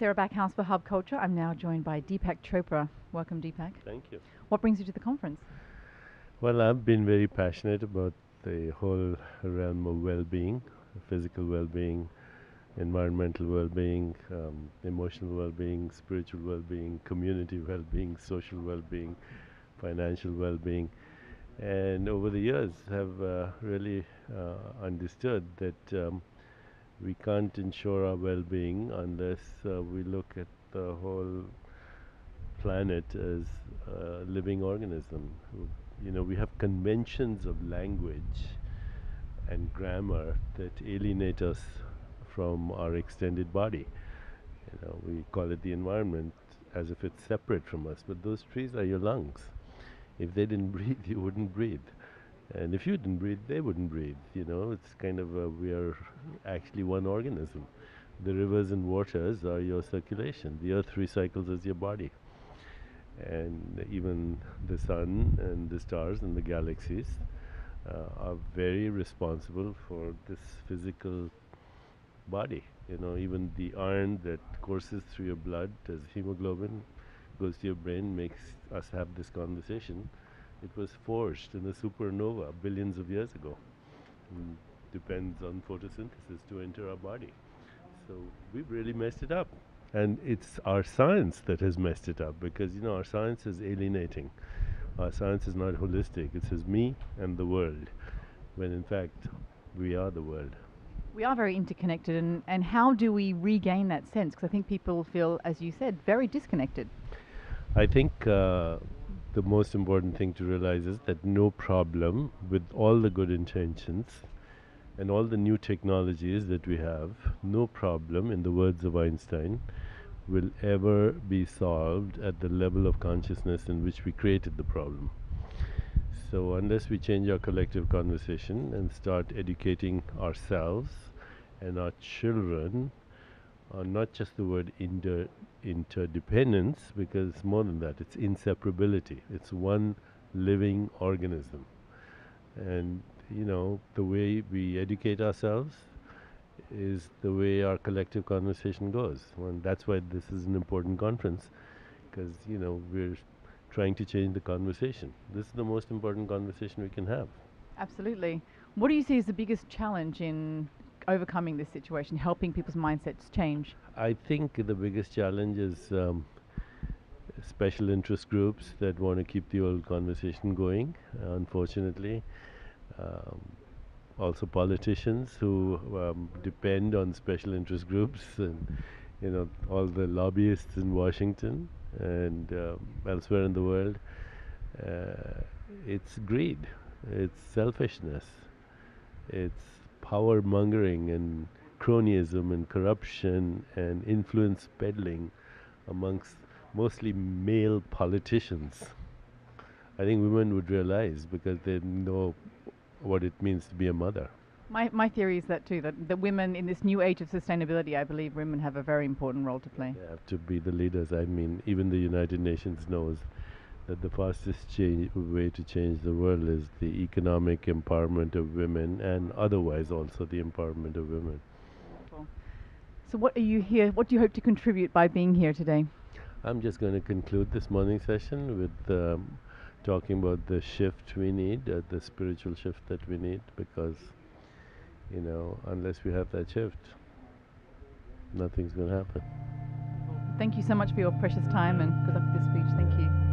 Sarah Backhouse for Hub Culture. I'm now joined by Deepak Chopra. Welcome, Deepak. Thank you. What brings you to the conference? Well, I've been very passionate about the whole realm of well-being, physical well-being, environmental well-being, emotional well-being, spiritual well-being, community well-being, social well-being, financial well-being. And over the years have really understood that we can't ensure our well-being unless we look at the whole planet as a living organism. We have conventions of language and grammar that alienate us from our extended body. We call it the environment as if it's separate from us, but those trees are your lungs. If they didn't breathe, you wouldn't breathe. And if you didn't breathe, they wouldn't breathe. It's kind of we are actually one organism. The rivers and waters are your circulation. The earth recycles as your body. And even the sun and the stars and the galaxies are very responsible for this physical body. Even the iron that courses through your blood as hemoglobin goes to your brain, makes us have this conversation. It was forged in a supernova billions of years ago. Depends on photosynthesis to enter our body. So we've really messed it up. And it's our science that has messed it up, because our science is alienating. Our science is not holistic. It says me and the world, when in fact we are the world. We are very interconnected, and how do we regain that sense? Because I think people feel, as you said, very disconnected. I think the most important thing to realize is that no problem, with all the good intentions and all the new technologies that we have, no problem, in the words of Einstein, will ever be solved at the level of consciousness in which we created the problem. So unless we change our collective conversation and start educating ourselves and our children on not just the word interdependence, because it's more than that, it's inseparability. It's one living organism. And the way we educate ourselves is the way our collective conversation goes. And that's why this is an important conference, because we're trying to change the conversation. This is the most important conversation we can have. Absolutely. What do you see as the biggest challenge in overcoming this situation, helping people's mindsets change? I think the biggest challenge is special interest groups that want to keep the old conversation going, unfortunately. Also politicians who depend on special interest groups, and all the lobbyists in Washington and elsewhere in the world. It's greed, it's selfishness, it's power mongering and cronyism and corruption and influence peddling amongst mostly male politicians. I think women would realize, because they know what it means to be a mother. My theory is that too, that women in this new age of sustainability, I believe women have a very important role to play. They have to be the leaders. I mean, even the United Nations knows that the fastest way to change the world is the economic empowerment of women, and otherwise also the empowerment of women. Wonderful. So what do you hope to contribute by being here today? I'm just going to conclude this morning session with talking about the shift we need, the spiritual shift that we need, because unless we have that shift, nothing's going to happen. Thank you so much for your precious time, and good luck with this speech. Thank you.